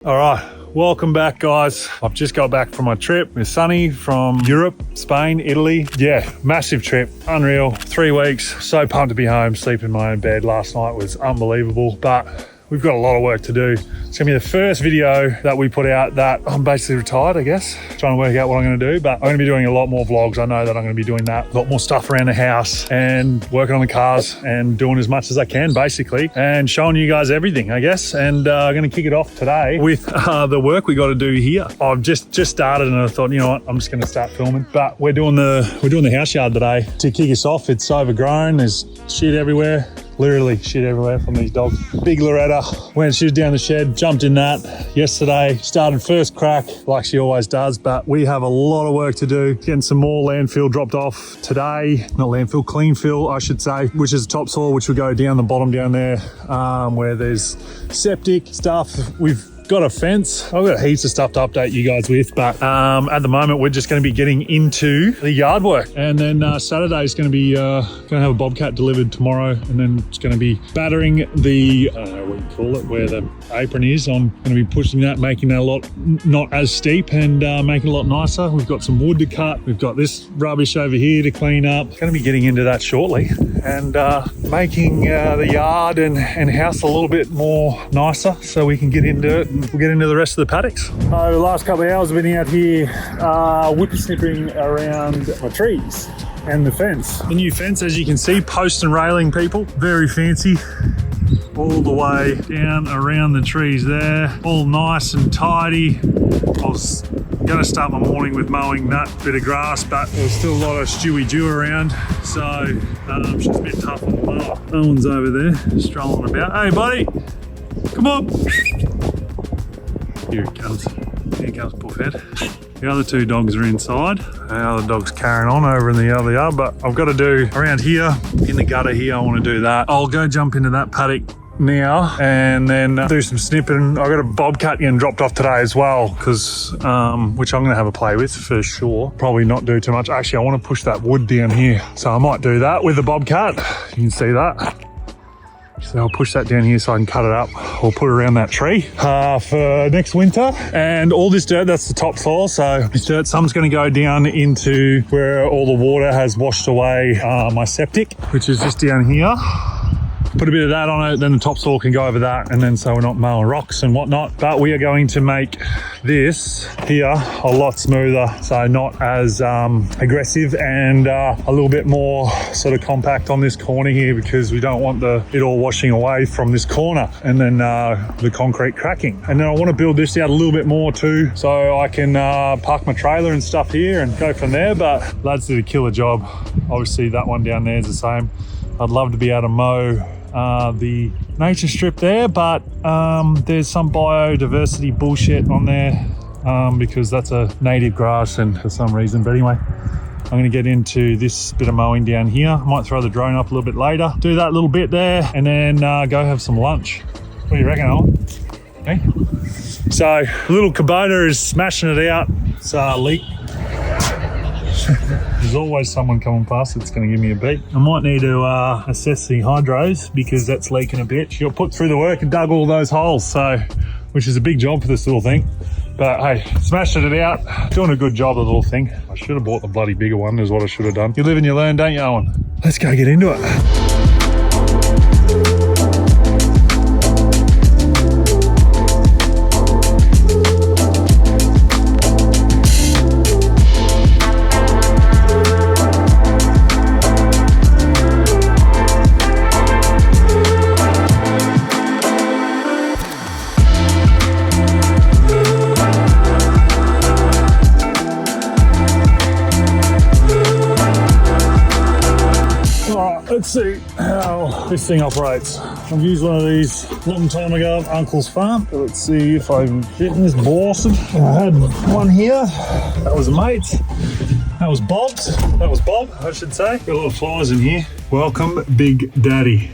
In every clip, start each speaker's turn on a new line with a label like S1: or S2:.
S1: All right, welcome back, guys. I've just got back from my trip with Sunny from Europe, Spain, Italy. Yeah, massive trip, unreal. 3 weeks, so pumped to be home. Sleep in my own bed last night was unbelievable, but we've got a lot of work to do. It's gonna be the first video that we put out that I'm basically retired, I guess. Trying to work out what I'm gonna do, but I'm gonna be doing a lot more vlogs. I know that I'm gonna be doing that. A lot more stuff around the house and working on the cars and doing as much as I can, basically, and showing you guys everything, I guess. And I'm gonna kick it off today with the work we gotta do here. I've just started and I thought, you know what, I'm just gonna start filming. But we're doing the house yard today. To kick us off, it's overgrown. There's shit everywhere. Literally shit everywhere from these dogs. Big Loretta went, she was down the shed, jumped in that yesterday, started first crack like she always does, but we have a lot of work to do. Getting some more landfill dropped off today. Not landfill, clean fill, I should say, which is topsoil, which will go down the bottom down there where there's septic stuff. We've got a fence. I've got heaps of stuff to update you guys with, but at the moment we're just going to be getting into the yard work, and then Saturday is going to be going to have a Bobcat delivered tomorrow, and then it's going to be battering the I don't know what you call it, where the apron is. I'm going to be pushing that, making that a lot not as steep, and making it a lot nicer. We've got some wood to cut. We've got this rubbish over here to clean up. Going to be getting into that shortly, and making the yard and house a little bit more nicer so we can get into it. We'll get into the rest of the paddocks. The last couple of hours I've been out here whippersnipping around my trees and the fence. The new fence, as you can see, post and railing, people. Very fancy. All the way down around the trees there. All nice and tidy. I was going to start my morning with mowing that bit of grass, but there's still a lot of stewy dew around, so it's just a bit tough on the mower. No one's over there strolling about. Hey buddy, come on. Here it comes. Here comes Buffhead. The other two dogs are inside. The other dog's carrying on over in the other yard, but I've got to do around here, in the gutter here, I want to do that. I'll go jump into that paddock now and then do some snipping. I got a Bobcat getting dropped off today as well, because which I'm going to have a play with for sure. Probably not do too much. Actually, I want to push that wood down here, so I might do that with the Bobcat. You can see that. So I'll push that down here so I can cut it up or put it around that tree for next winter. And all this dirt, that's the topsoil. So this dirt, some's going to go down into where all the water has washed away my septic, which is just down here. Put a bit of that on it, then the topsoil can go over that, and then so we're not mowing rocks and whatnot. But we are going to make this here a lot smoother, so not as aggressive, and a little bit more sort of compact on this corner here, because we don't want it all washing away from this corner and then the concrete cracking. And then I want to build this out a little bit more too, so I can park my trailer and stuff here and go from there. But lads did a killer job. Obviously that one down there is the same. I'd love to be able to mow the nature strip there, but there's some biodiversity bullshit on there because that's a native grass, and for some reason. But anyway, I'm going to get into this bit of mowing down here. I might throw the drone up a little bit later, do that little bit there, and then go have some lunch. What do you reckon, Owen? Okay. So little Kubota is smashing it out. It's a leak. There's always someone coming past that's going to give me a beat. I might need to assess the hydros, because that's leaking a bit. She got put through the work and dug all those holes, so which is a big job for this little thing. But hey, smashing it out, doing a good job, the little thing. I should have bought the bloody bigger one, is what I should have done. You live and you learn, don't you, Owen? Let's go get into it. Let's see how this thing operates. I've used one of these a long time ago at Uncle's farm. Let's see if I'm getting this Boston. I had one here. That was a mate. That was Bob's. That was Bob, I should say. Got a lot of flies in here. Welcome, Big Daddy.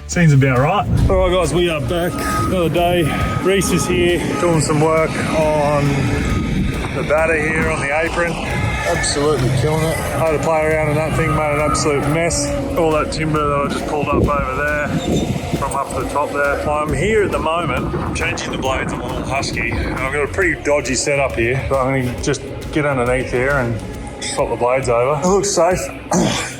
S1: Seems about right. All right, guys, we are back. Another day. Reese is here doing some work on the batter here on the apron. Absolutely killing it. I had to play around in that thing, made an absolute mess. All that timber that I just pulled up over there. from up to the top there. I'm here at the moment, changing the blades on the little Husky. I've got a pretty dodgy setup here, but I'm going to just get underneath here and swap the blades over. It looks safe.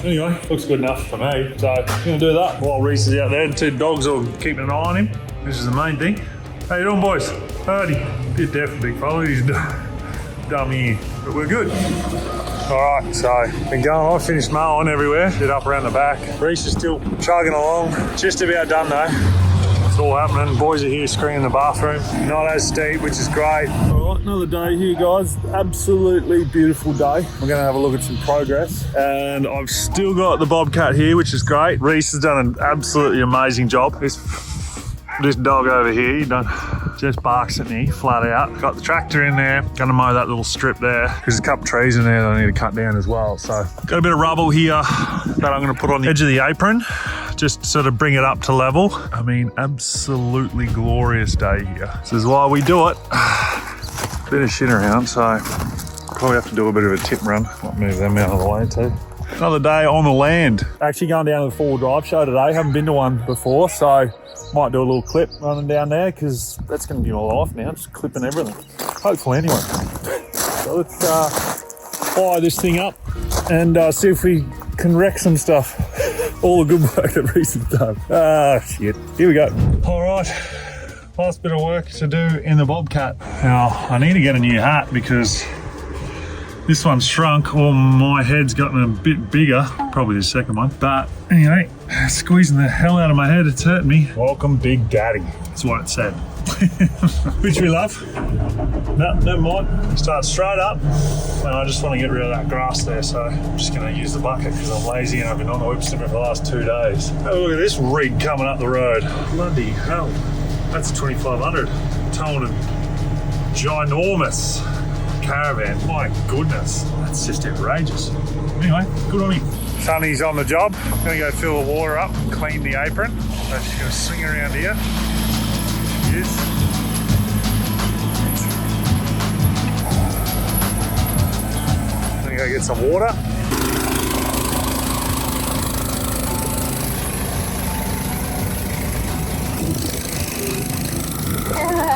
S1: Anyway, looks good enough for me. So I'm going to do that while Reese is out there. The 2 dogs are keeping an eye on him. This is the main thing. How you doing, boys? Howdy. Bit deaf, big fella. He's dumb here, but we're good. All right, so been going. I finished mowing everywhere. Did up around the back. Reese is still chugging along. Just about done though. It's all happening. Boys are here screening the bathroom. Not as steep, which is great. All right, another day here, guys. Absolutely beautiful day. We're going to have a look at some progress. And I've still got the Bobcat here, which is great. Reese has done an absolutely amazing job. This dog over here, he just barks at me flat out. Got the tractor in there. Gonna mow that little strip there. There's a couple trees in there that I need to cut down as well. So got a bit of rubble here that I'm gonna put on the edge of the apron, just sort of bring it up to level. I mean, absolutely glorious day here. This is why we do it. Bit of shit around, so probably have to do a bit of a tip run. Might move them out of the way too. Another day on the land. Actually going down to the 4-wheel drive show today. Haven't been to one before, so might do a little clip running down there because that's going to be my life now, just clipping everything. Hopefully anyway. So let's fire this thing up and see if we can wreck some stuff. All the good work that Reese has done. Ah, shit. Here we go. All right. Last bit of work to do in the Bobcat. Now, I need to get a new hat because this one's shrunk, or my head's gotten a bit bigger, probably the second one. But anyway, squeezing the hell out of my head, it's hurting me. Welcome, Big Daddy. That's what it said. Which we love. No, never mind. Start straight up. And I just want to get rid of that grass there, so I'm just going to use the bucket because I'm lazy and I've been on the whip snipper for the last 2 days. Have a look at this rig coming up the road. Bloody hell. That's a 2500. Towing a ginormous caravan. My goodness, that's just outrageous. Anyway, good on him. Sonny's on the job. I'm gonna go fill the water up and clean the apron. So she's gonna swing around here. Yes. I'm gonna go get some water.
S2: Hello.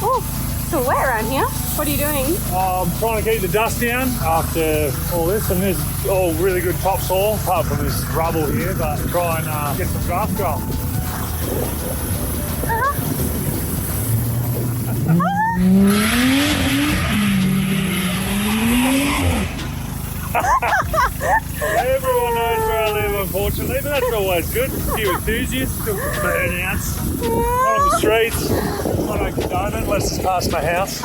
S2: Oh, it's all wet around here. What are you doing?
S1: I'm trying to keep the dust down after all this, and there's all really good topsoil, apart from this rubble here, but try and get some grass growing. Everyone knows where I live, unfortunately, but that's always good. A few enthusiasts, still burnouts. Not on the streets. I don't condone it unless it's past my house.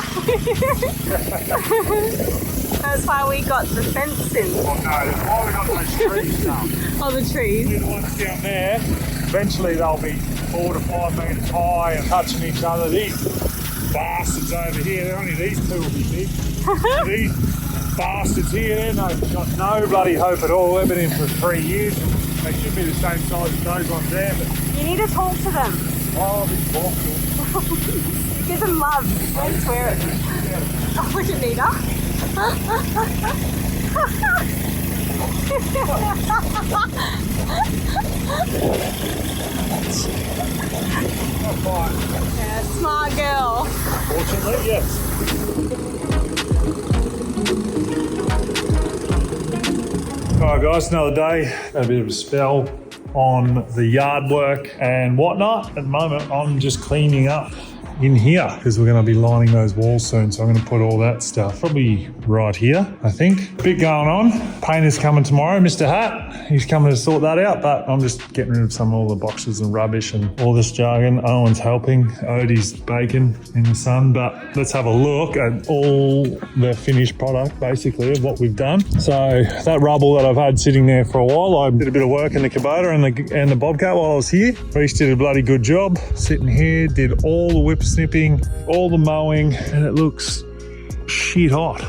S2: That's why we got the fence in.
S1: Oh no, that's why we got those trees now.
S2: Oh, the trees.
S1: The ones down there, eventually they'll be 4 to 5 metres high and touching each other. These bastards over here, they're only these 2 will be big. These bastards here, they've got no bloody hope at all. They've been in for 3 years. They should be the same size as those ones there, but
S2: You need to talk to them.
S1: oh, this box.
S2: Give them love. Don't swear at them. Oh, look at Nita.
S1: Not fine.
S2: Yeah, smart girl.
S1: Fortunately, yes. Alright guys, another day. Had a bit of a spell on the yard work and whatnot. At the moment, I'm just cleaning up in here because we're going to be lining those walls soon. So I'm going to put all that stuff probably right here, I think. Bit going on. Painter's coming tomorrow, Mr. Hat. He's coming to sort that out, but I'm just getting rid of some of all the boxes and rubbish and all this jargon. Owen's helping. Odie's baking in the sun, but let's have a look at all the finished product, basically, of what we've done. So that rubble that I've had sitting there for a while, I did a bit of work in the Kubota and the Bobcat while I was here. Reese did a bloody good job. Sitting here, did all the whip snipping, all the mowing, and it looks shit hot.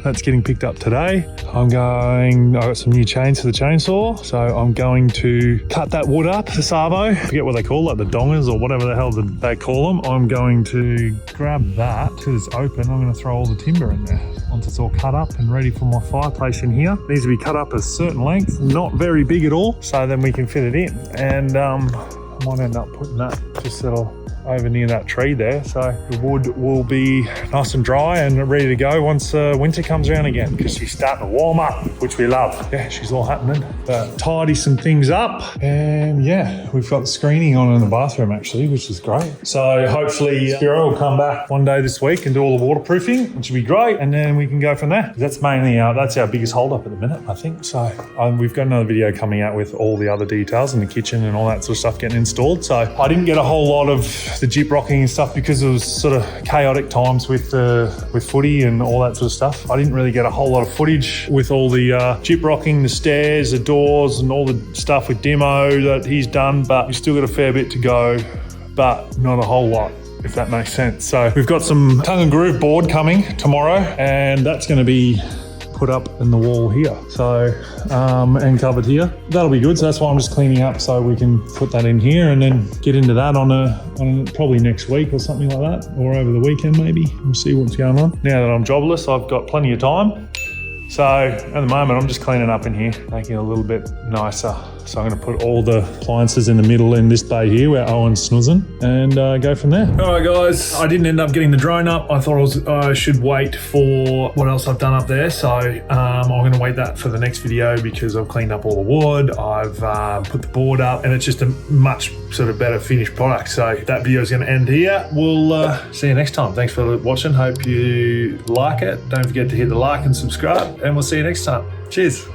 S1: That's getting picked up today. I got some new chains for the chainsaw. So I'm going to cut that wood up, the sabo. I forget what they call it, like the dongers or whatever the hell they call them. I'm going to grab that because it's open. I'm going to throw all the timber in there. Once it's all cut up and ready for my fireplace in here. It needs to be cut up a certain length, not very big at all, so then we can fit it in. And I might end up putting that just over near that tree there, so the wood will be nice and dry and ready to go once winter comes around again, because she's starting to warm up, which we love. Yeah, she's all happening. But tidy some things up, and yeah, we've got the screening on in the bathroom actually, which is great. So hopefully Spiro will come back one day this week and do all the waterproofing, which will be great, and then we can go from there. That's mainly that's our biggest hold up at the minute, I think. So we've got another video coming out with all the other details in the kitchen and all that sort of stuff getting installed. So I didn't get a whole lot of the jip rocking and stuff because it was sort of chaotic times with footy and all that sort of stuff. I didn't really get a whole lot of footage with all the jip rocking, the stairs, the doors, and all the stuff with demo that he's done, but we've still got a fair bit to go, but not a whole lot, if that makes sense. So we've got some tongue and groove board coming tomorrow, and that's going to be put up in the wall here, so and covered here. That'll be good. So that's why I'm just cleaning up so we can put that in here and then get into that on probably next week or something like that, or over the weekend maybe. We'll see what's going on. Now that I'm jobless, I've got plenty of time. So at the moment, I'm just cleaning up in here, making it a little bit nicer. So I'm going to put all the appliances in the middle in this bay here where Owen's snoozing, and go from there. All right, guys, I didn't end up getting the drone up. I thought I should wait for what else I've done up there. So I'm going to wait that for the next video because I've cleaned up all the wood. I've put the board up, and it's just a much sort of better finished product. So that video is going to end here. We'll see you next time. Thanks for watching. Hope you like it. Don't forget to hit the like and subscribe, and we'll see you next time. Cheers.